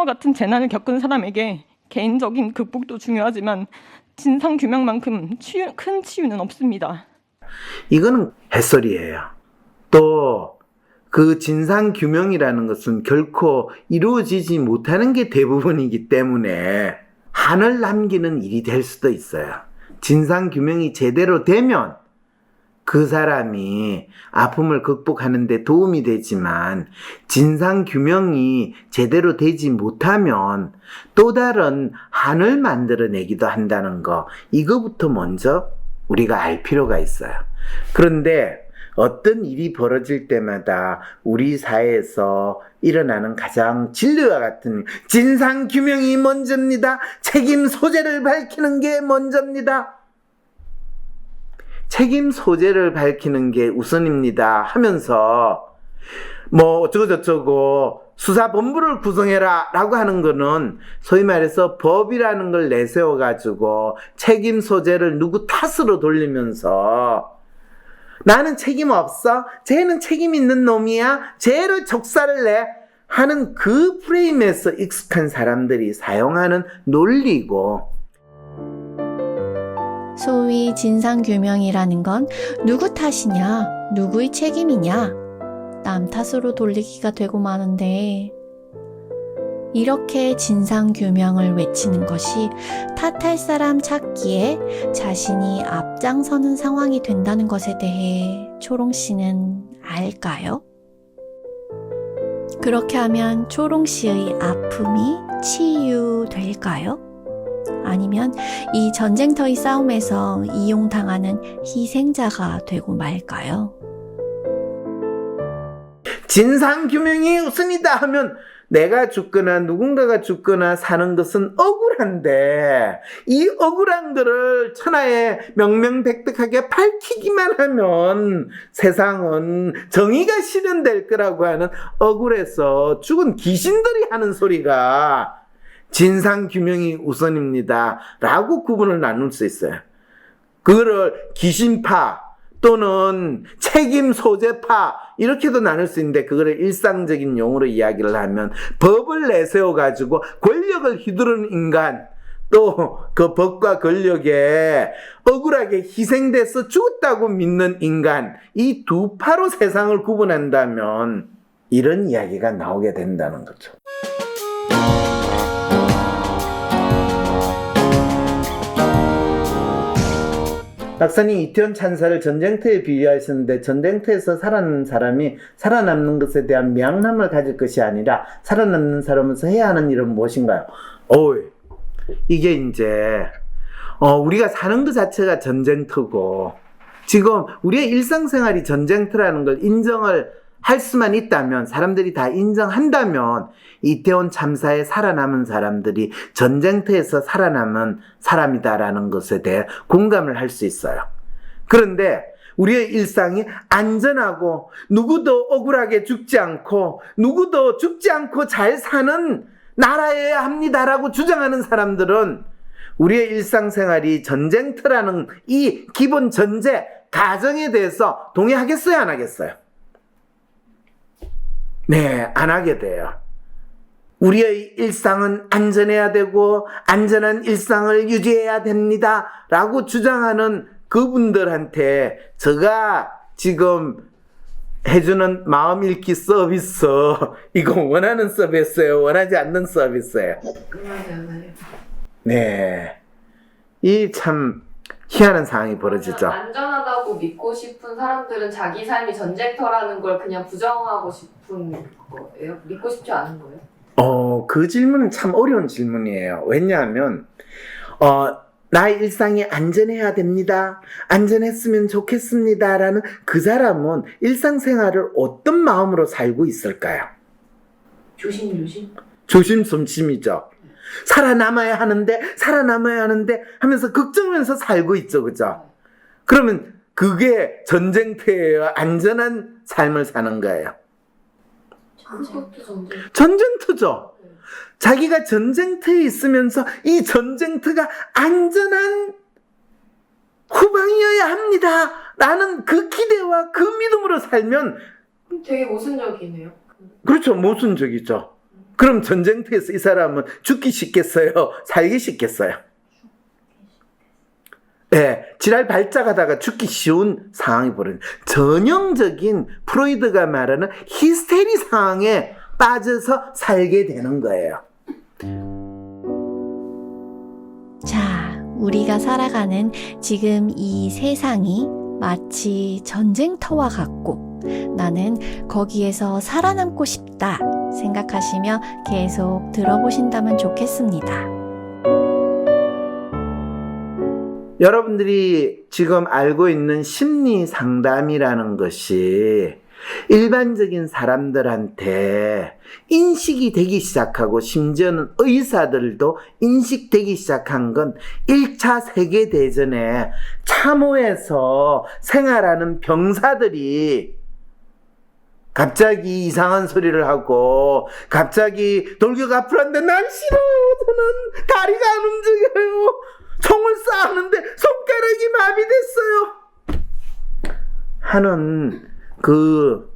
코로나와 같은 재난을 겪은 사람에게 개인적인 극복도 중요하지만 진상규명만큼 큰 치유는 없습니다. 이거는 햇소리예요. 또 그 진상규명이라는 것은 결코 이루어지지 못하는 게 대부분이기 때문에 한을 남기는 일이 될 수도 있어요. 진상규명이 제대로 되면 그 사람이 아픔을 극복하는 데 도움이 되지만 진상규명이 제대로 되지 못하면 또 다른 한을 만들어내기도 한다는 거, 이거부터 먼저 우리가 알 필요가 있어요. 그런데 어떤 일이 벌어질 때마다 우리 사회에서 일어나는 가장 진리와 같은 진상규명이 먼저입니다. 책임 소재를 밝히는 게 먼저입니다. 책임 소재를 밝히는 게 우선입니다 하면서 뭐 어쩌고저쩌고 수사본부를 구성해라 라고 하는 거는 소위 말해서 법이라는 걸 내세워 가지고 책임 소재를 누구 탓으로 돌리면서 나는 책임 없어? 쟤는 책임 있는 놈이야? 쟤를 족살을 내? 하는 그 프레임에서 익숙한 사람들이 사용하는 논리고, 소위 진상규명이라는 건 누구 탓이냐, 누구의 책임이냐, 남 탓으로 돌리기가 되고 마는데, 이렇게 진상규명을 외치는 것이 탓할 사람 찾기에 자신이 앞장서는 상황이 된다는 것에 대해 초롱씨는 알까요? 그렇게 하면 초롱씨의 아픔이 치유될까요? 아니면 이 전쟁터의 싸움에서 이용당하는 희생자가 되고 말까요? 진상규명이 우선이다 하면 내가 죽거나 누군가가 죽거나 사는 것은 억울한데, 이 억울한 거를 천하에 명명백백하게 밝히기만 하면 세상은 정의가 실현될 거라고 하는 억울해서 죽은 귀신들이 하는 소리가 진상규명이 우선입니다 라고 구분을 나눌 수 있어요. 그거를 귀신파 또는 책임 소재파 이렇게도 나눌 수 있는데, 그거를 일상적인 용어로 이야기를 하면 법을 내세워 가지고 권력을 휘두르는 인간, 또 그 법과 권력에 억울하게 희생돼서 죽었다고 믿는 인간, 이 두 파로 세상을 구분한다면 이런 이야기가 나오게 된다는 거죠. 박사님 이태원 참사를 전쟁터에 비유하셨는데, 전쟁터에서 살아남는 사람이 살아남는 것에 대한 명함을 가질 것이 아니라 살아남는 사람으로서 해야 하는 일은 무엇인가요? 이게 이제 우리가 사는 것 자체가 전쟁터고, 지금 우리의 일상생활이 전쟁터라는 걸 인정을 할 수만 있다면, 사람들이 다 인정한다면 이태원 참사에 살아남은 사람들이 전쟁터에서 살아남은 사람이다라는 것에 대해 공감을 할 수 있어요. 그런데 우리의 일상이 안전하고 누구도 억울하게 죽지 않고 누구도 죽지 않고 잘 사는 나라여야 합니다라고 주장하는 사람들은 우리의 일상생활이 전쟁터라는 이 기본 전제, 가정에 대해서 동의하겠어요, 안 하겠어요? 네, 안 하게 돼요. 우리의 일상은 안전해야 되고 안전한 일상을 유지해야 됩니다 라고 주장하는 그분들한테 제가 지금 해주는 마음 읽기 서비스, 이거 원하는 서비스예요, 원하지 않는 서비스예요? 네, 이 참 희한한 상황이 벌어지죠. 안전하다고 믿고 싶은 사람들은 자기 삶이 전쟁터라는 걸 그냥 부정하고 싶은 거예요? 믿고 싶지 않은 거예요? 그 질문은 참 어려운 질문이에요. 왜냐하면 나의 일상이 안전해야 됩니다, 안전했으면 좋겠습니다 라는 그 사람은 일상생활을 어떤 마음으로 살고 있을까요? 조심성심이죠. 살아남아야 하는데 하면서 걱정하면서 살고 있죠, 그죠? 그러면 그게 전쟁터예요, 안전한 삶을 사는 거예요? 전쟁터죠. 자기가 전쟁터에 있으면서 이 전쟁터가 안전한 후방이어야 합니다 라는 그 기대와 그 믿음으로 살면 되게 모순적이네요. 그렇죠, 모순적이죠. 그럼 전쟁터에서 이 사람은 죽기 쉽겠어요? 살기 쉽겠어요? 네, 지랄 발작하다가 죽기 쉬운 상황이 벌어진 전형적인 프로이드가 말하는 히스테리 상황에 빠져서 살게 되는 거예요. 자, 우리가 살아가는 지금 이 세상이 마치 전쟁터와 같고 나는 거기에서 살아남고 싶다 생각하시며 계속 들어보신다면 좋겠습니다. 여러분들이 지금 알고 있는 심리 상담이라는 것이 일반적인 사람들한테 인식이 되기 시작하고 심지어는 의사들도 인식되기 시작한 건 1차 세계대전에 참호에서 생활하는 병사들이 갑자기 이상한 소리를 하고 갑자기 돌격 앞으로 하는데 난 싫어, 저는 다리가 안 움직여요, 총을 쏴하는데 손가락이 마비됐어요 하는 그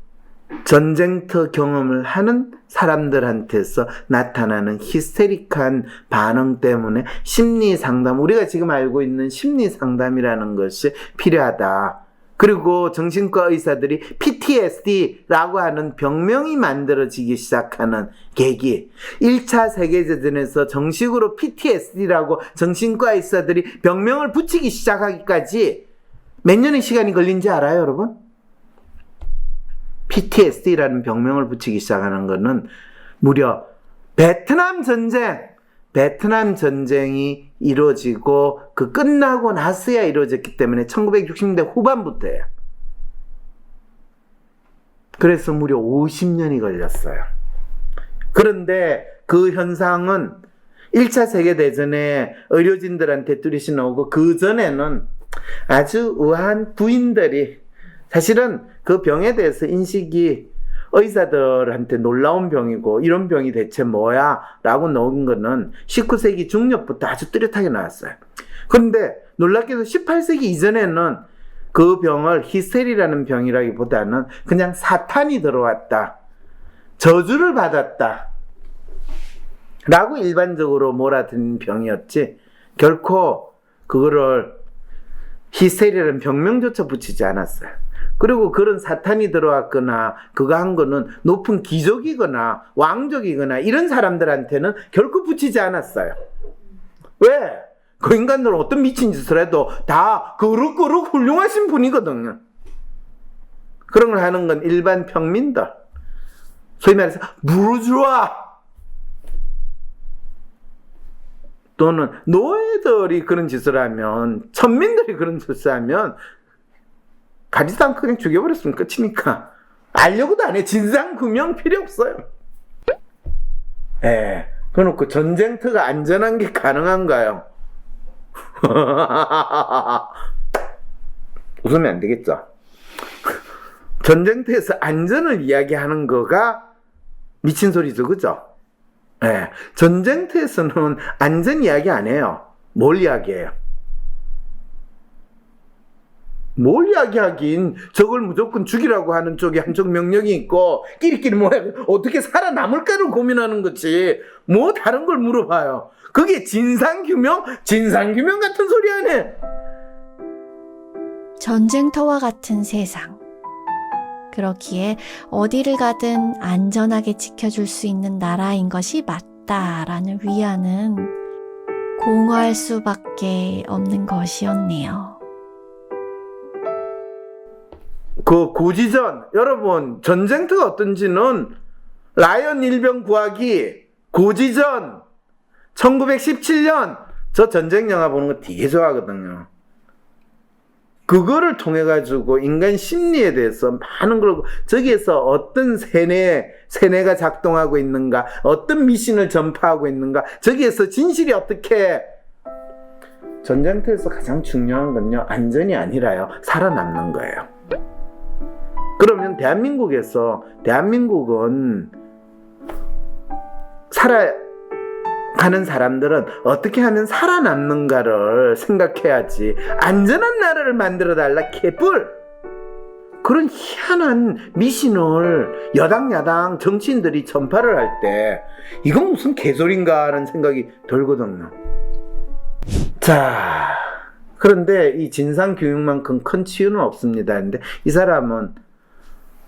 전쟁터 경험을 하는 사람들한테서 나타나는 히스테릭한 반응 때문에 심리 상담, 우리가 지금 알고 있는 심리 상담이라는 것이 필요하다. 그리고 정신과 의사들이 PTSD라고 하는 병명이 만들어지기 시작하는 계기, 1차 세계대전에서 정식으로 PTSD라고 정신과 의사들이 병명을 붙이기 시작하기까지 몇 년의 시간이 걸린지 알아요, 여러분? PTSD라는 병명을 붙이기 시작하는 것은 무려 베트남 전쟁이 이루어지고 그 끝나고 나서야 이루어졌기 때문에 1960년대 후반부터예요. 그래서 무려 50년이 걸렸어요. 그런데 그 현상은 1차 세계대전에 의료진들한테 뚜렷이 나오고 그 전에는 아주 우아한 부인들이 사실은 그 병에 대해서 인식이 의사들한테 놀라운 병이고 이런 병이 대체 뭐야? 라고 나온 거는 19세기 중엽부터 아주 뚜렷하게 나왔어요. 그런데 놀랍게도 18세기 이전에는 그 병을 히스테리라는 병이라기보다는 그냥 사탄이 들어왔다, 저주를 받았다 라고 일반적으로 몰아듣는 병이었지 결코 그거를 히스테리라는 병명조차 붙이지 않았어요. 그리고 그런 사탄이 들어왔거나 그거 한 거는 높은 귀족이거나 왕족이거나 이런 사람들한테는 결코 붙이지 않았어요. 왜? 그 인간들은 어떤 미친 짓을 해도 다 그럭그럭 훌륭하신 분이거든요. 그런 걸 하는 건 일반 평민들, 소위 말해서 부르주아 또는 노예들이 그런 짓을 하면, 천민들이 그런 짓을 하면 가지도 않고 그냥 죽여버렸으면 끝이니까 알려고도 안 해. 진상규명 필요 없어요. 그래놓고 전쟁터가 안전한 게 가능한가요? 웃으면 안 되겠죠. 전쟁터에서 안전을 이야기하는 거가 미친 소리죠, 그죠? 전쟁터에서는 안전 이야기 안 해요. 뭘 이야기해요? 뭘 이야기하긴, 적을 무조건 죽이라고 하는 쪽에 한쪽 명령이 있고 끼리끼리 뭐야 어떻게 살아남을까를 고민하는 거지 뭐 다른 걸 물어봐요. 그게 진상규명 같은 소리 안 해. 전쟁터와 같은 세상. 그렇기에 어디를 가든 안전하게 지켜줄 수 있는 나라인 것이 맞다라는 위안은 공허할 수밖에 없는 것이었네요. 그 고지전, 여러분 전쟁터가 어떤지는 라이언 일병 구하기, 고지전, 1917년 저 전쟁 영화 보는 거 되게 좋아하거든요. 그거를 통해 가지고 인간 심리에 대해서 많은 걸, 저기에서 어떤 세뇌가 작동하고 있는가, 어떤 미신을 전파하고 있는가, 저기에서 진실이 어떻게. 전쟁터에서 가장 중요한 건요, 안전이 아니라요, 살아남는 거예요. 그러면 대한민국은 살아가는 사람들은 어떻게 하면 살아남는가를 생각해야지. 안전한 나라를 만들어 달라, 개뿔. 그런 희한한 미신을 여당 야당 정치인들이 전파를 할 때 이건 무슨 개소리인가 하는 생각이 들거든요. 자, 그런데 이 진상규명만큼 큰 치유는 없습니다. 근데 이 사람은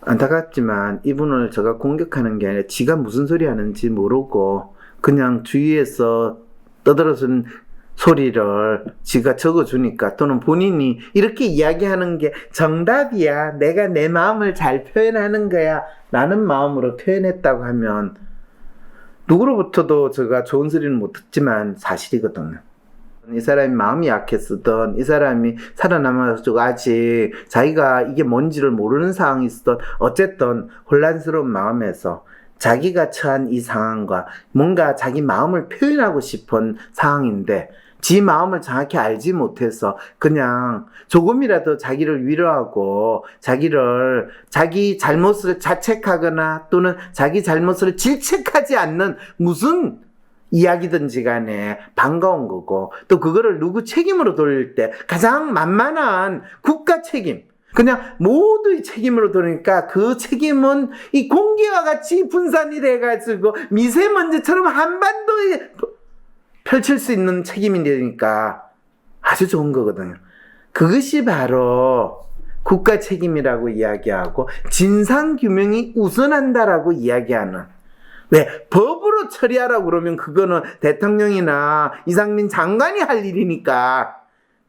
안타깝지만 이분을 제가 공격하는 게 아니라 지가 무슨 소리 하는지 모르고 그냥 주위에서 떠들어준 소리를 지가 적어주니까, 또는 본인이 이렇게 이야기하는 게 정답이야, 내가 내 마음을 잘 표현하는 거야 라는 마음으로 표현했다고 하면 누구로부터도 제가 좋은 소리는 못 듣지만 사실이거든요. 이 사람이 마음이 약했었던, 이 사람이 살아남아가지고 아직 자기가 이게 뭔지를 모르는 상황이 있었던, 어쨌든 혼란스러운 마음에서 자기가 처한 이 상황과 뭔가 자기 마음을 표현하고 싶은 상황인데 지 마음을 정확히 알지 못해서 그냥 조금이라도 자기를 위로하고 자기 잘못을 자책하거나 또는 자기 잘못을 질책하지 않는 무슨 이야기든지 간에 반가운 거고, 또 그거를 누구 책임으로 돌릴 때 가장 만만한 국가 책임, 그냥 모두의 책임으로 돌리니까 그 책임은 이 공기와 같이 분산이 돼가지고 미세먼지처럼 한반도에 펼칠 수 있는 책임이 되니까 아주 좋은 거거든요. 그것이 바로 국가 책임이라고 이야기하고 진상규명이 우선한다라고 이야기하는, 왜 법으로 처리하라고 그러면 그거는 대통령이나 이상민 장관이 할 일이니까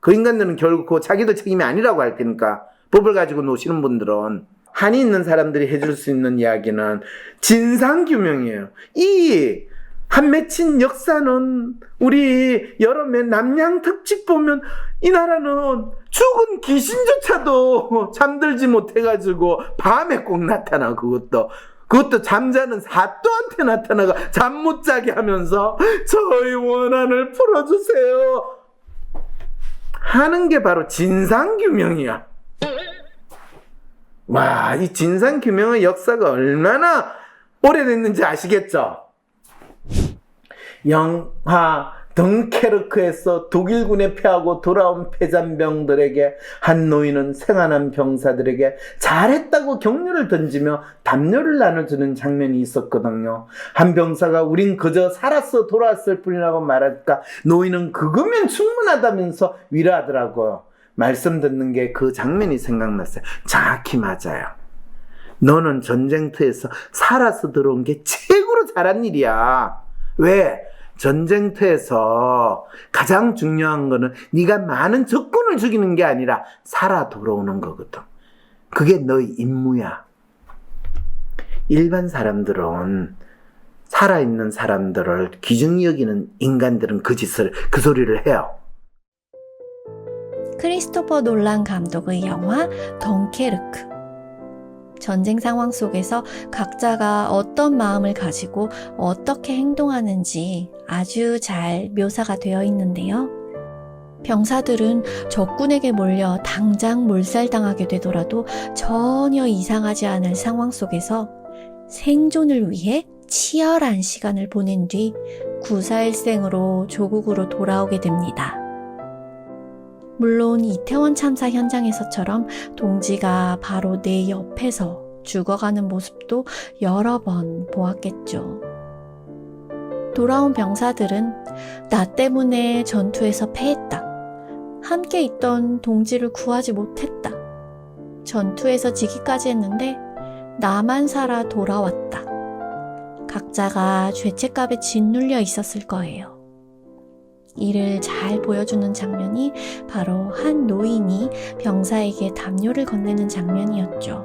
그 인간들은 결국 자기도 책임이 아니라고 할 테니까, 법을 가지고 노시는 분들은, 한이 있는 사람들이 해줄 수 있는 이야기는 진상규명이에요. 이 한 맺힌 역사는 우리 여름에 남양 특집 보면 이 나라는 죽은 귀신조차도 잠들지 못해가지고 밤에 꼭 나타나. 그것도 잠자는 사또한테 나타나가 잠 못 자게 하면서 저희 원한을 풀어주세요 하는 게 바로 진상규명이야. 와, 이 진상규명의 역사가 얼마나 오래됐는지 아시겠죠? 영화 덩케르크에서 독일군에 패하고 돌아온 패잔병들에게 한 노인은 생한한 병사들에게 잘했다고 격려를 던지며 담요를 나눠주는 장면이 있었거든요. 한 병사가 우린 그저 살았어 돌아왔을 뿐이라고 말할까, 노인은 그거면 충분하다면서 위로하더라고요. 말씀 듣는 게 그 장면이 생각났어요. 정확히 맞아요. 너는 전쟁터에서 살아서 들어온 게 최고로 잘한 일이야. 왜? 전쟁터에서 가장 중요한 거는 네가 많은 적군을 죽이는 게 아니라 살아 돌아오는 거거든. 그게 너의 임무야. 일반 사람들은, 살아있는 사람들을 귀중히 여기는 인간들은 그 소리를 해요. 크리스토퍼 놀란 감독의 영화 덩케르크. 전쟁 상황 속에서 각자가 어떤 마음을 가지고 어떻게 행동하는지 아주 잘 묘사가 되어 있는데요. 병사들은 적군에게 몰려 당장 몰살당하게 되더라도 전혀 이상하지 않을 상황 속에서 생존을 위해 치열한 시간을 보낸 뒤 구사일생으로 조국으로 돌아오게 됩니다. 물론 이태원 참사 현장에서처럼 동지가 바로 내 옆에서 죽어가는 모습도 여러 번 보았겠죠. 돌아온 병사들은 나 때문에 전투에서 패했다. 함께 있던 동지를 구하지 못했다. 전투에서 지기까지 했는데 나만 살아 돌아왔다. 각자가 죄책감에 짓눌려 있었을 거예요. 이를 잘 보여주는 장면이 바로 한 노인이 병사에게 담요를 건네는 장면이었죠.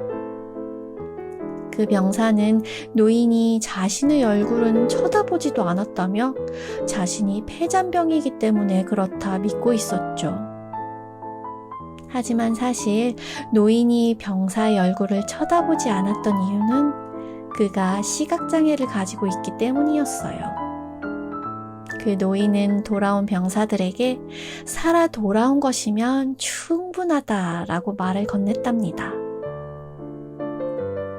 그 병사는 노인이 자신의 얼굴은 쳐다보지도 않았다며 자신이 폐잔병이기 때문에 그렇다 믿고 있었죠. 하지만 사실 노인이 병사의 얼굴을 쳐다보지 않았던 이유는 그가 시각장애를 가지고 있기 때문이었어요. 그 노인은 돌아온 병사들에게 살아 돌아온 것이면 충분하다라고 말을 건넸답니다.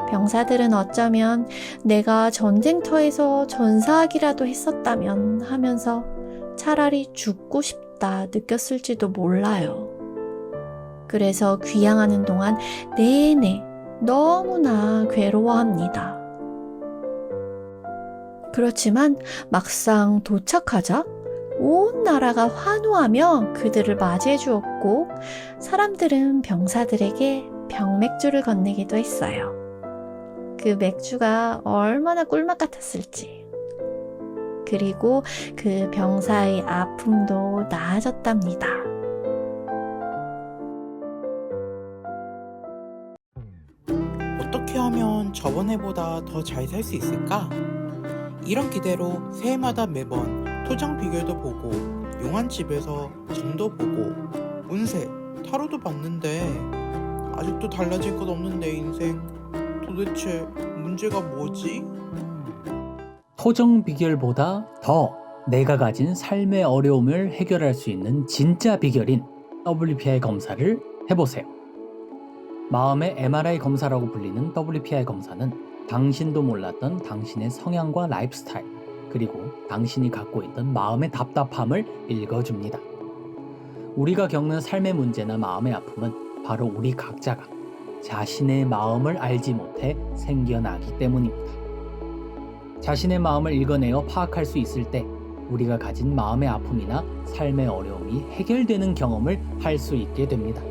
병사들은 어쩌면 내가 전쟁터에서 전사하기라도 했었다면 하면서 차라리 죽고 싶다 느꼈을지도 몰라요. 그래서 귀향하는 동안 내내 너무나 괴로워합니다. 그렇지만 막상 도착하자 온 나라가 환호하며 그들을 맞이해 주었고, 사람들은 병사들에게 병맥주를 건네기도 했어요. 그 맥주가 얼마나 꿀맛 같았을지. 그리고 그 병사의 아픔도 나아졌답니다. 어떻게 하면 저번에보다 더 잘 살 수 있을까? 이런 기대로 새해마다 매번 토장 비결도 보고 용한집에서 점도 보고 운세, 타로도 봤는데 아직도 달라질 것 없는 내 인생. 도대체 문제가 뭐지? 토정 비결보다 더 내가 가진 삶의 어려움을 해결할 수 있는 진짜 비결인 WPI 검사를 해보세요. 마음의 MRI 검사라고 불리는 WPI 검사는 당신도 몰랐던 당신의 성향과 라이프스타일, 그리고 당신이 갖고 있던 마음의 답답함을 읽어줍니다. 우리가 겪는 삶의 문제나 마음의 아픔은 바로 우리 각자가 자신의 마음을 알지 못해 생겨나기 때문입니다. 자신의 마음을 읽어내어 파악할 수 있을 때 우리가 가진 마음의 아픔이나 삶의 어려움이 해결되는 경험을 할 수 있게 됩니다.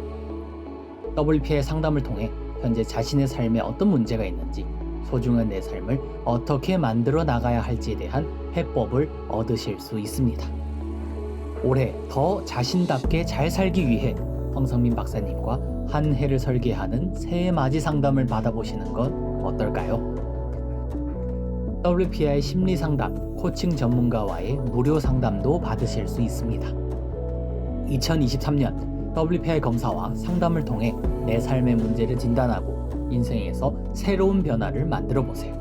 WPI 상담을 통해 현재 자신의 삶에 어떤 문제가 있는지, 소중한 내 삶을 어떻게 만들어 나가야 할지에 대한 해법을 얻으실 수 있습니다. 올해 더 자신답게 잘 살기 위해 황성민 박사님과 한 해를 설계하는 새해 맞이 상담을 받아보시는 건 어떨까요? WPI 심리상담, 코칭 전문가와의 무료 상담도 받으실 수 있습니다. 2023년 WPI 검사와 상담을 통해 내 삶의 문제를 진단하고 인생에서 새로운 변화를 만들어 보세요.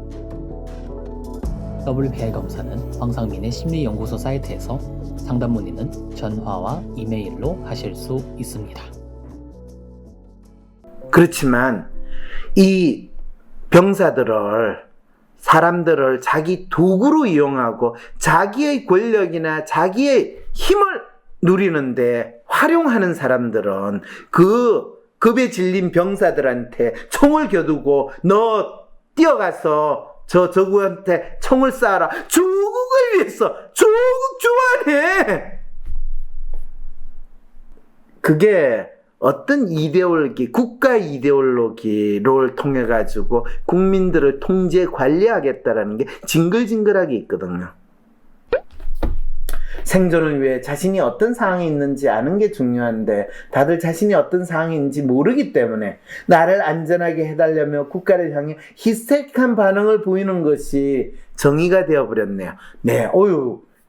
WPI 검사는 황상민의 심리연구소 사이트에서 상담 문의는 전화와 이메일로 하실 수 있습니다. 그렇지만 이 병사들을, 사람들을 자기 도구로 이용하고 자기의 권력이나 자기의 힘을 누리는데 활용하는 사람들은 그 겁에 질린 병사들한테 총을 겨두고 너 뛰어가서 저구한테 총을 쏴라. 조국을 위해서, 조국 좋아해. 그게 어떤 이데올로기, 국가 이데올로기를 통해 가지고 국민들을 통제 관리하겠다라는 게 징글징글하게 있거든요. 생존을 위해 자신이 어떤 상황에 있는지 아는 게 중요한데 다들 자신이 어떤 상황인지 모르기 때문에 나를 안전하게 해달라며 국가를 향해 히스테릭한 반응을 보이는 것이 정의가 되어버렸네요. 네,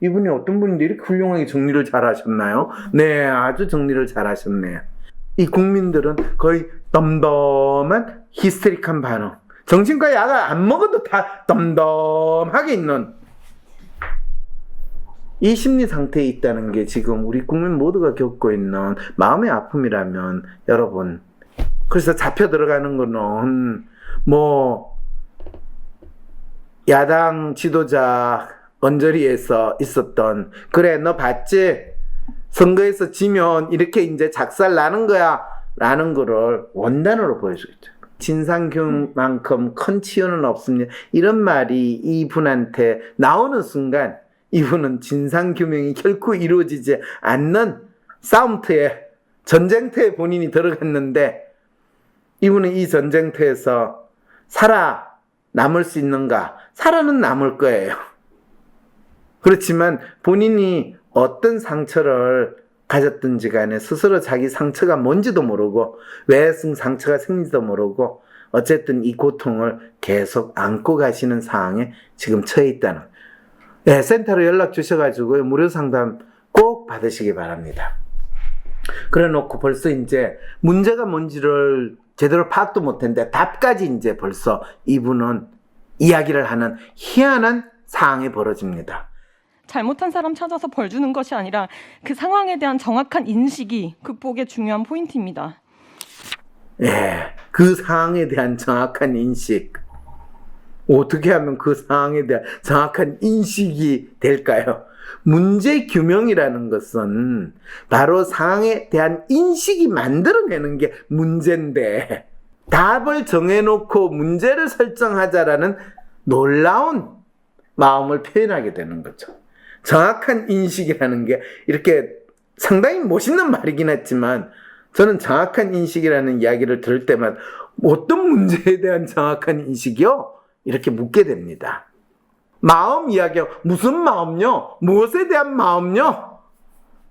이분이 어떤 분인데 이렇게 훌륭하게 정리를 잘 하셨나요? 네, 아주 정리를 잘 하셨네요. 이 국민들은 거의 덤덤한 히스테릭한 반응. 정신과 약을 안 먹어도 다 덤덤하게 있는 이 심리 상태에 있다는 게 지금 우리 국민 모두가 겪고 있는 마음의 아픔이라면 여러분, 그래서 잡혀 들어가는 거는 야당 지도자 언저리에서 있었던 그래 너 봤지? 선거에서 지면 이렇게 이제 작살 나는 거야 라는 거를 원단으로 보여주겠죠. 진상규만큼 큰 치유는 없습니다. 이런 말이 이분한테 나오는 순간 이분은 진상규명이 결코 이루어지지 않는 싸움터에, 전쟁터에 본인이 들어갔는데 이분은 이 전쟁터에서 살아남을 수 있는가? 살아는 남을 거예요. 그렇지만 본인이 어떤 상처를 가졌든지 간에 스스로 자기 상처가 뭔지도 모르고 왜 상처가 생긴지도 모르고 어쨌든 이 고통을 계속 안고 가시는 상황에 지금 처해 있다는 거예요. 네, 센터로 연락 주셔가지고 무료 상담 꼭 받으시기 바랍니다. 그래 놓고 벌써 이제 문제가 뭔지를 제대로 파악도 못했는데 답까지 이제 벌써 이분은 이야기를 하는 희한한 상황이 벌어집니다. 잘못한 사람 찾아서 벌 주는 것이 아니라 그 상황에 대한 정확한 인식이 극복의 중요한 포인트입니다. 예, 그 상황에 대한 정확한 인식. 어떻게 하면 그 상황에 대한 정확한 인식이 될까요? 문제 규명이라는 것은 바로 상황에 대한 인식이 만들어내는 게 문제인데, 답을 정해놓고 문제를 설정하자라는 놀라운 마음을 표현하게 되는 거죠. 정확한 인식이라는 게 이렇게 상당히 멋있는 말이긴 했지만, 저는 정확한 인식이라는 이야기를 들을 때만 어떤 문제에 대한 정확한 인식이요? 이렇게 묻게 됩니다. 마음 이야기요. 무슨 마음요? 무엇에 대한 마음요?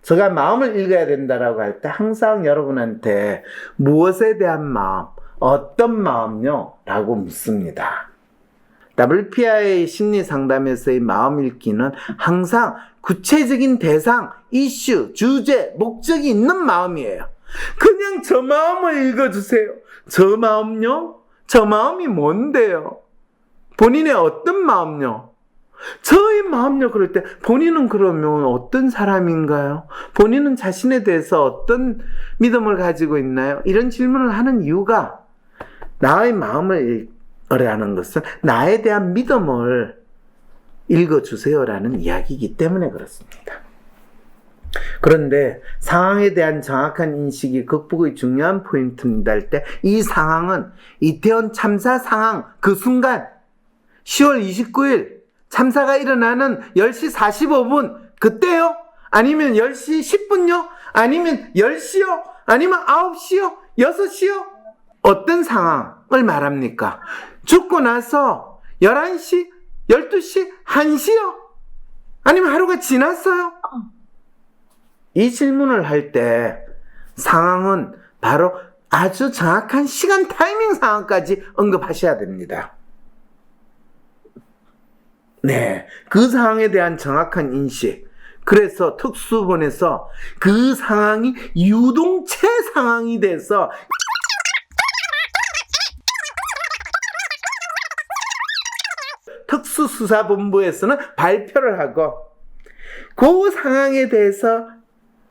제가 마음을 읽어야 된다라고 할 때 항상 여러분한테 무엇에 대한 마음, 어떤 마음요? 라고 묻습니다. WPI 심리 상담에서의 마음 읽기는 항상 구체적인 대상, 이슈, 주제, 목적이 있는 마음이에요. 그냥 저 마음을 읽어주세요. 저 마음요? 저 마음이 뭔데요? 본인의 어떤 마음요? 저의 마음요. 그럴 때 본인은 그러면 어떤 사람인가요? 본인은 자신에 대해서 어떤 믿음을 가지고 있나요? 이런 질문을 하는 이유가, 나의 마음을 읽으라는 것은 나에 대한 믿음을 읽어주세요라는 이야기이기 때문에 그렇습니다. 그런데 상황에 대한 정확한 인식이 극복의 중요한 포인트입니다 할 때, 이 상황은 이태원 참사 상황 그 순간 10월 29일 참사가 일어나는 10시 45분 그때요? 아니면 10시 10분요? 아니면 10시요? 아니면 9시요? 6시요? 어떤 상황을 말합니까? 죽고 나서 11시? 12시? 1시요? 아니면 하루가 지났어요? 이 질문을 할 때 상황은 바로 아주 정확한 시간 타이밍 상황까지 언급하셔야 됩니다. 네, 그 상황에 대한 정확한 인식. 그래서 특수본에서 그 상황이 유동체 상황이 돼서 특수수사본부에서는 발표를 하고, 그 상황에 대해서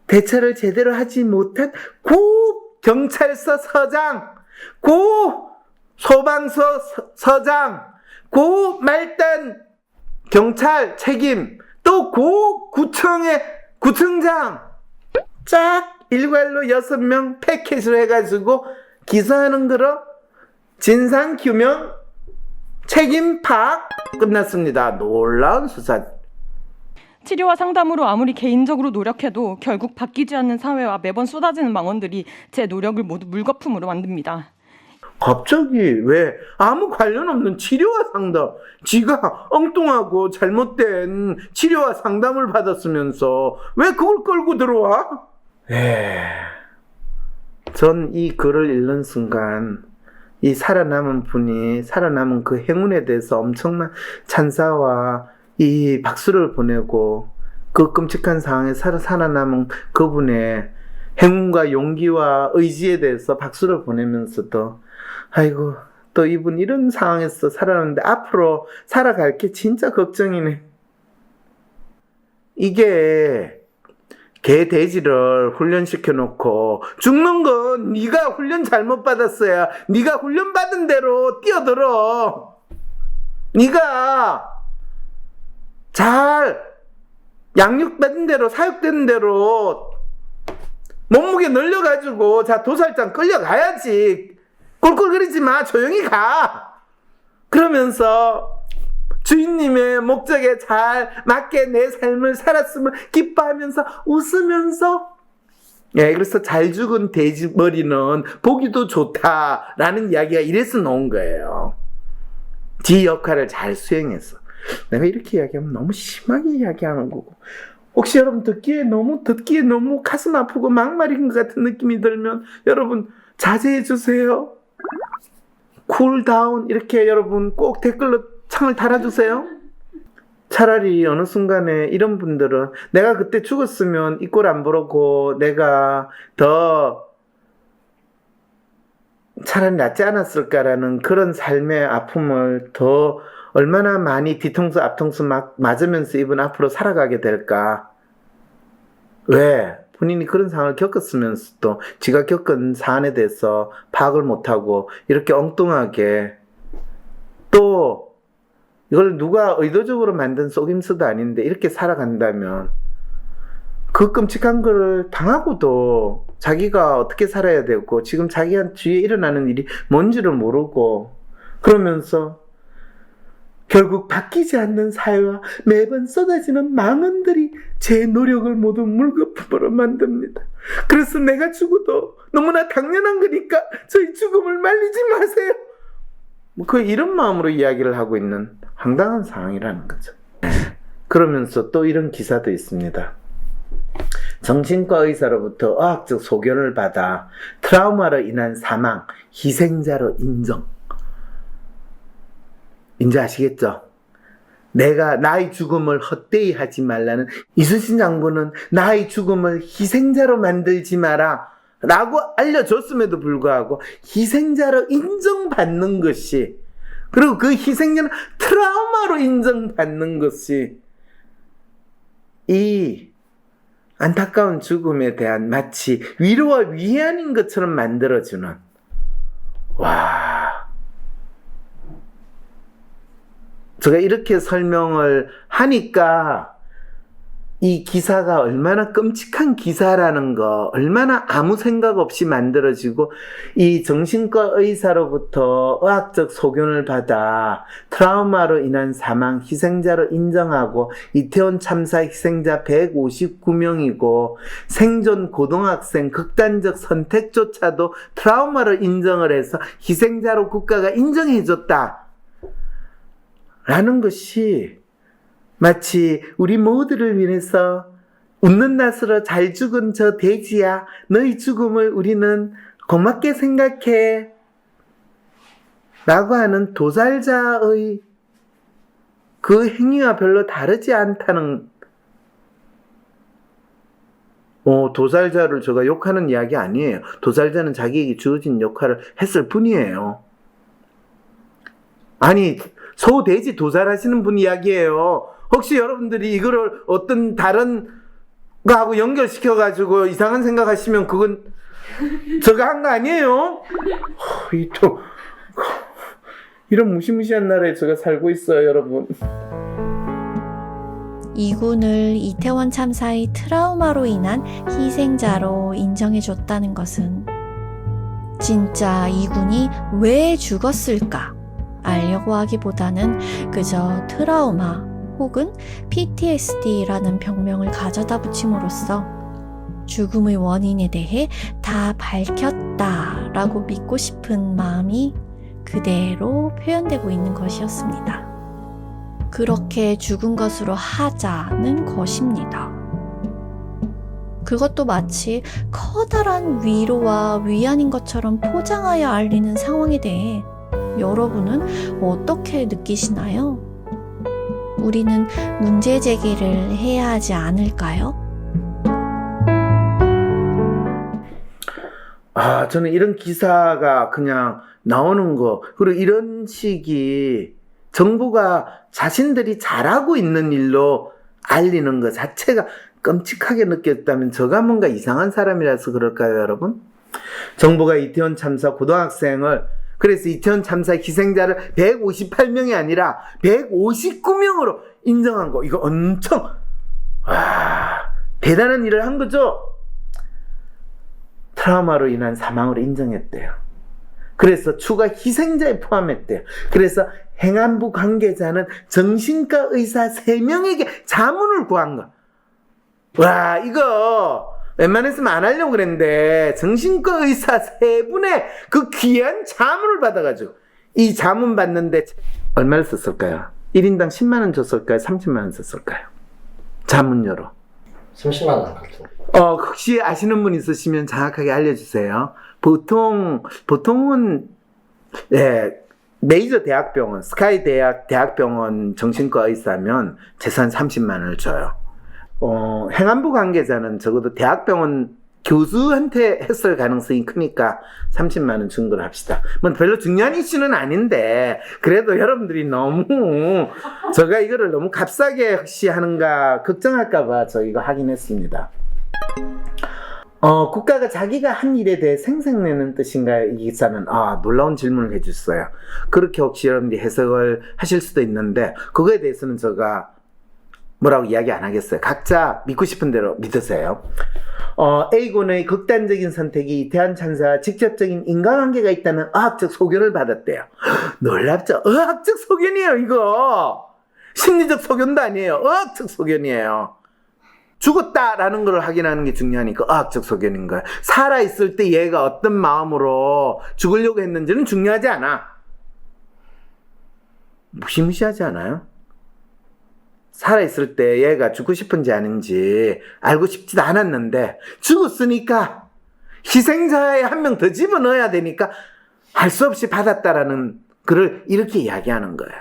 대처를 제대로 하지 못한 고 경찰서 서장, 고 소방서 서장, 고 말단 경찰 책임, 또 고 구청의 구청장, 쫙 일괄로 6명 패키지로 해가지고 기소하는 거로 진상규명 책임 파악 끝났습니다. 놀라운 수사. 치료와 상담으로 아무리 개인적으로 노력해도 결국 바뀌지 않는 사회와 매번 쏟아지는 망언들이 제 노력을 모두 물거품으로 만듭니다. 갑자기 왜 아무 관련 없는 치료와 상담, 지가 엉뚱하고 잘못된 치료와 상담을 받았으면서 왜 그걸 끌고 들어와? 전 이 글을 읽는 순간 이 살아남은 분이 살아남은 그 행운에 대해서 엄청난 찬사와 이 박수를 보내고, 그 끔찍한 상황에 살아남은 그분의 행운과 용기와 의지에 대해서 박수를 보내면서도, 아이고, 또 이분 이런 상황에서 살아남는데 앞으로 살아갈 게 진짜 걱정이네. 이게 개 돼지를 훈련시켜 놓고 죽는 건 네가 훈련 잘못 받았어야 네가 훈련 받은 대로 뛰어들어. 네가 잘 양육받은 대로 사육된 대로 몸무게 늘려가지고 자 도살장 끌려가야지. 꿀꿀거리지 마. 조용히 가. 그러면서 주인님의 목적에 잘 맞게 내 삶을 살았으면 기뻐하면서 웃으면서, 그래서 잘 죽은 돼지 머리는 보기도 좋다라는 이야기가 이래서 나온 거예요. 지 역할을 잘 수행해서. 내가 이렇게 이야기하면 너무 심하게 이야기하는 거고, 혹시 여러분 듣기에 너무 가슴 아프고 막말인 것 같은 느낌이 들면 여러분 자제해 주세요. 쿨다운 이렇게 여러분 꼭 댓글로 창을 달아주세요. 차라리 어느 순간에 이런 분들은 내가 그때 죽었으면 이 꼴 안 보려고 내가 더 차라리 낫지 않았을까라는 그런 삶의 아픔을 더 얼마나 많이 뒤통수 앞통수 맞으면서 이분 앞으로 살아가게 될까. 왜? 본인이 그런 상황을 겪었으면서도 지가 겪은 사안에 대해서 파악을 못하고 이렇게 엉뚱하게 또 이걸 누가 의도적으로 만든 속임수도 아닌데 이렇게 살아간다면 그 끔찍한 걸 당하고도 자기가 어떻게 살아야 되고 지금 자기한 주위에 일어나는 일이 뭔지를 모르고 그러면서 결국 바뀌지 않는 사회와 매번 쏟아지는 망언들이 제 노력을 모두 물거품으로 만듭니다. 그래서 내가 죽어도 너무나 당연한 거니까 저희 죽음을 말리지 마세요. 그 이런 마음으로 이야기를 하고 있는 황당한 상황이라는 거죠. 그러면서 또 이런 기사도 있습니다. 정신과 의사로부터 의학적 소견을 받아 트라우마로 인한 사망, 희생자로 인정. 이제 아시겠죠? 내가 나의 죽음을 헛되이 하지 말라는 이순신 장군은 나의 죽음을 희생자로 만들지 마라 라고 알려줬음에도 불구하고 희생자로 인정받는 것이, 그리고 그 희생자는 트라우마로 인정받는 것이 이 안타까운 죽음에 대한 마치 위로와 위안인 것처럼 만들어주는, 와, 제가 이렇게 설명을 하니까 이 기사가 얼마나 끔찍한 기사라는 거, 얼마나 아무 생각 없이 만들어지고 이 정신과 의사로부터 의학적 소견을 받아 트라우마로 인한 사망 희생자로 인정하고 이태원 참사 희생자 159명이고 생존 고등학생 극단적 선택조차도 트라우마로 인정을 해서 희생자로 국가가 인정해줬다 라는 것이 마치 우리 모두를 위해서 웃는 낯으로 잘 죽은 저 돼지야, 너의 죽음을 우리는 고맙게 생각해 라고 하는 도살자의 그 행위와 별로 다르지 않다는, 도살자를 제가 욕하는 이야기 아니에요. 도살자는 자기에게 주어진 역할을 했을 뿐이에요. 아니, 소, 돼지 도살하시는 분 이야기예요. 혹시 여러분들이 이거를 어떤 다른 거하고 연결시켜가지고 이상한 생각하시면 그건 제가 한 거 아니에요? 또 이런 무시무시한 나라에 제가 살고 있어요, 여러분. 이군을 이태원 참사의 트라우마로 인한 희생자로 인정해줬다는 것은 진짜 이군이 왜 죽었을까 알려고 하기보다는 그저 트라우마 혹은 PTSD라는 병명을 가져다 붙임으로써 죽음의 원인에 대해 다 밝혔다라고 믿고 싶은 마음이 그대로 표현되고 있는 것이었습니다. 그렇게 죽은 것으로 하자는 것입니다. 그것도 마치 커다란 위로와 위안인 것처럼 포장하여 알리는 상황에 대해 여러분은 어떻게 느끼시나요? 우리는 문제 제기를 해야 하지 않을까요? 저는 이런 기사가 그냥 나오는 거, 그리고 이런 식이 정부가 자신들이 잘하고 있는 일로 알리는 것 자체가 끔찍하게 느꼈다면 제가 뭔가 이상한 사람이라서 그럴까요, 여러분? 정부가 이태원 참사 고등학생을, 그래서 이태원 참사 희생자를 158명이 아니라 159명으로 인정한 거, 이거 엄청 대단한 일을 한 거죠. 트라우마로 인한 사망으로 인정했대요. 그래서 추가 희생자에 포함했대요. 그래서 행안부 관계자는 정신과 의사 3명에게 자문을 구한 거. 와, 이거 웬만했으면 안 하려고 그랬는데 정신과 의사 3분의 그 귀한 자문을 받아가지고 이 자문 받는데 얼마를 썼을까요? 1인당 10만 원 줬을까요? 30만 원 썼을까요? 자문료로 30만 원 같은. 혹시 아시는 분 있으시면 정확하게 알려주세요. 보통은 메이저 대학병원, 스카이 대학병원 정신과 의사면 최소한 30만 원을 줘요. 행안부 관계자는 적어도 대학병원 교수한테 했을 가능성이 크니까 30만 원 준 걸 합시다. 뭐 별로 중요한 이슈는 아닌데 그래도 여러분들이 너무 제가 이거를 너무 값싸게 혹시 하는가 걱정할까 봐 저 이거 하긴 했습니다. 국가가 자기가 한 일에 대해 생색내는 뜻인가요? 이 기사는 놀라운 질문을 해주셨어요. 그렇게 혹시 여러분들이 해석을 하실 수도 있는데 그거에 대해서는 제가 뭐라고 이야기 안 하겠어요. 각자 믿고 싶은 대로 믿으세요. A군의 극단적인 선택이 대한찬사와 직접적인 인과관계가 있다는 의학적 소견을 받았대요. 놀랍죠? 의학적 소견이에요, 이거. 심리적 소견도 아니에요. 의학적 소견이에요. 죽었다라는 걸 확인하는 게 중요하니까 의학적 소견인 거예요. 살아있을 때 얘가 어떤 마음으로 죽으려고 했는지는 중요하지 않아. 무시무시하지 않아요? 살아있을 때 얘가 죽고 싶은지 아닌지 알고 싶지도 않았는데 죽었으니까 희생자에 한 명 더 집어넣어야 되니까 할 수 없이 받았다라는 글을 이렇게 이야기하는 거예요.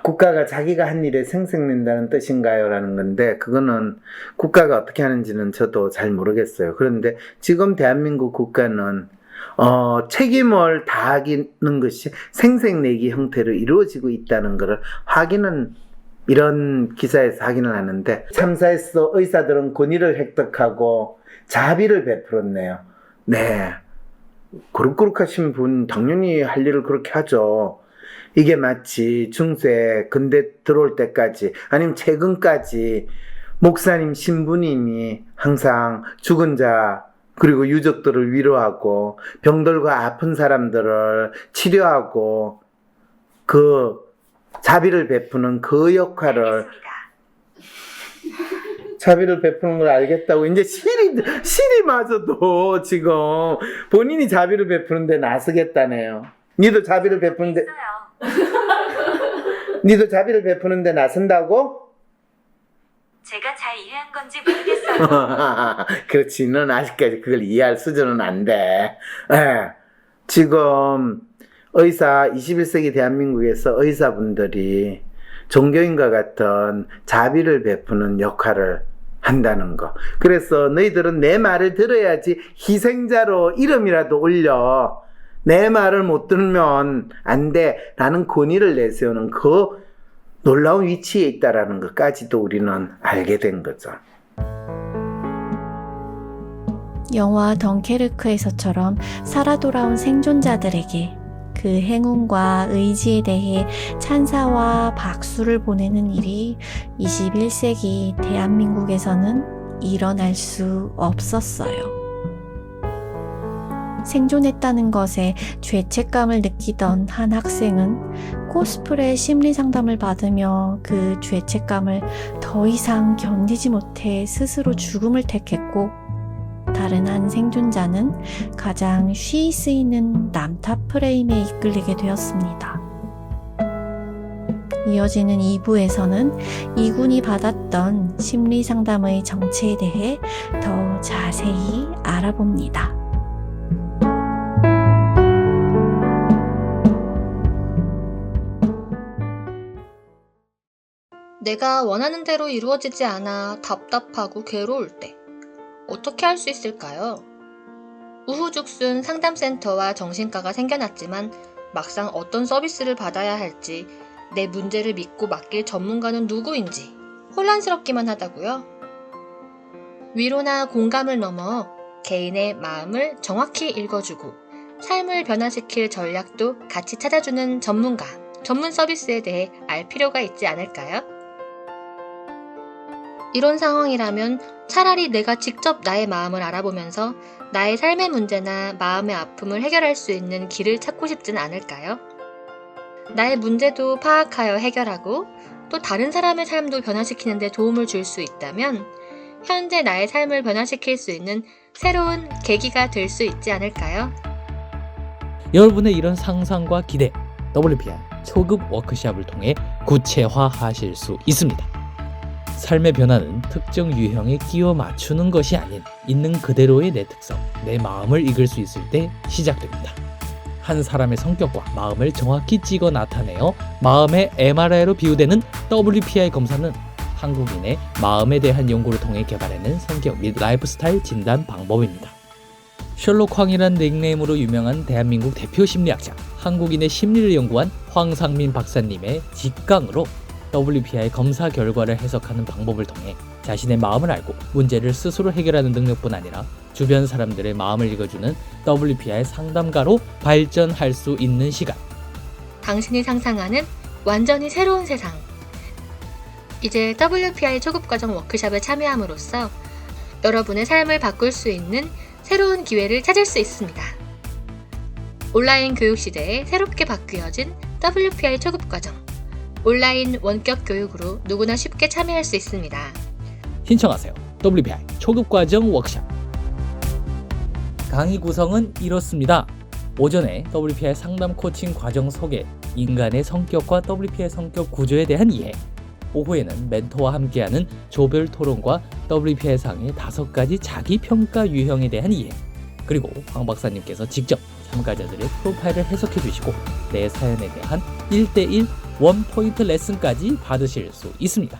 국가가 자기가 한 일에 생색낸다는 뜻인가요? 라는 건데 그거는 국가가 어떻게 하는지는 저도 잘 모르겠어요. 그런데 지금 대한민국 국가는 책임을 다하는 것이 생색내기 형태로 이루어지고 있다는 것을 확인은 이런 기사에서 확인을 하는데 참사에서 의사들은 권위를 획득하고 자비를 베풀었네요. 네, 거룩거룩하신 분 당연히 할 일을 그렇게 하죠. 이게 마치 중세 근대 들어올 때까지 아니면 최근까지 목사님 신부님이 항상 죽은 자 그리고 유족들을 위로하고 병들고 아픈 사람들을 치료하고 그 자비를 베푸는 그 역할을 자비를 베푸는 걸 알겠다고 이제 시리마저도 지금 본인이 자비를 베푸는데 나서겠다네요. 니도 자비를 베푸는데 니도 자비를 베푸는데 나선다고? 제가 잘 이해한 건지 모르겠어요. 그렇지, 넌 아직까지 그걸 이해할 수준은 안 돼. 지금 의사 21세기 대한민국에서 의사분들이 종교인과 같은 자비를 베푸는 역할을 한다는 거. 그래서 너희들은 내 말을 들어야지 희생자로 이름이라도 올려. 내 말을 못 들으면 안 돼. 라는 권위를 내세우는 그 놀라운 위치에 있다라는 것까지도 우리는 알게 된 거죠. 영화 덩케르크에서처럼 살아 돌아온 생존자들에게 그 행운과 의지에 대해 찬사와 박수를 보내는 일이 21세기 대한민국에서는 일어날 수 없었어요. 생존했다는 것에 죄책감을 느끼던 한 학생은 코스프레 심리 상담을 받으며 그 죄책감을 더 이상 견디지 못해 스스로 죽음을 택했고, 다른 한 생존자는 가장 쉬이 쓰이는 남탑 프레임에 이끌리게 되었습니다. 이어지는 2부에서는 이군이 받았던 심리 상담의 정체에 대해 더 자세히 알아봅니다. 내가 원하는 대로 이루어지지 않아 답답하고 괴로울 때 어떻게 할 수 있을까요? 우후죽순 상담센터와 정신과가 생겨났지만 막상 어떤 서비스를 받아야 할지, 내 문제를 믿고 맡길 전문가는 누구인지 혼란스럽기만 하다고요? 위로나 공감을 넘어 개인의 마음을 정확히 읽어주고 삶을 변화시킬 전략도 같이 찾아주는 전문가, 전문 서비스에 대해 알 필요가 있지 않을까요? 이런 상황이라면 차라리 내가 직접 나의 마음을 알아보면서 나의 삶의 문제나 마음의 아픔을 해결할 수 있는 길을 찾고 싶진 않을까요? 나의 문제도 파악하여 해결하고 또 다른 사람의 삶도 변화시키는 데 도움을 줄 수 있다면 현재 나의 삶을 변화시킬 수 있는 새로운 계기가 될 수 있지 않을까요? 여러분의 이런 상상과 기대, WPI 초급 워크숍을 통해 구체화하실 수 있습니다. 삶의 변화는 특정 유형에 끼워 맞추는 것이 아닌 있는 그대로의 내 특성, 내 마음을 읽을 수 있을 때 시작됩니다. 한 사람의 성격과 마음을 정확히 찍어 나타내어 마음의 MRI로 비유되는 WPI 검사는 한국인의 마음에 대한 연구를 통해 개발해낸 성격 및 라이프스타일 진단 방법입니다. 셜록 황이란 닉네임으로 유명한 대한민국 대표 심리학자, 한국인의 심리를 연구한 황상민 박사님의 직강으로 WPI 검사 결과를 해석하는 방법을 통해 자신의 마음을 알고 문제를 스스로 해결하는 능력뿐 아니라 주변 사람들의 마음을 읽어주는 WPI 상담가로 발전할 수 있는 시간. 당신이 상상하는 완전히 새로운 세상. 이제 WPI 초급과정 워크숍에 참여함으로써 여러분의 삶을 바꿀 수 있는 새로운 기회를 찾을 수 있습니다. 온라인 교육 시대에 새롭게 바뀌어진 WPI 초급과정. 온라인 원격 교육으로 누구나 쉽게 참여할 수 있습니다. 신청하세요. WPI 초급과정 워크숍. 강의 구성은 이렇습니다. 오전에 WPI 상담 코칭 과정 소개, 인간의 성격과 WPI 성격 구조에 대한 이해. 오후에는 멘토와 함께하는 조별 토론과 WPI 상의 5가지 자기평가 유형에 대한 이해. 그리고 황 박사님께서 직접 참가자들의 프로파일을 해석해 주시고 내 사연에 대한 1:1 원포인트 레슨까지 받으실 수 있습니다.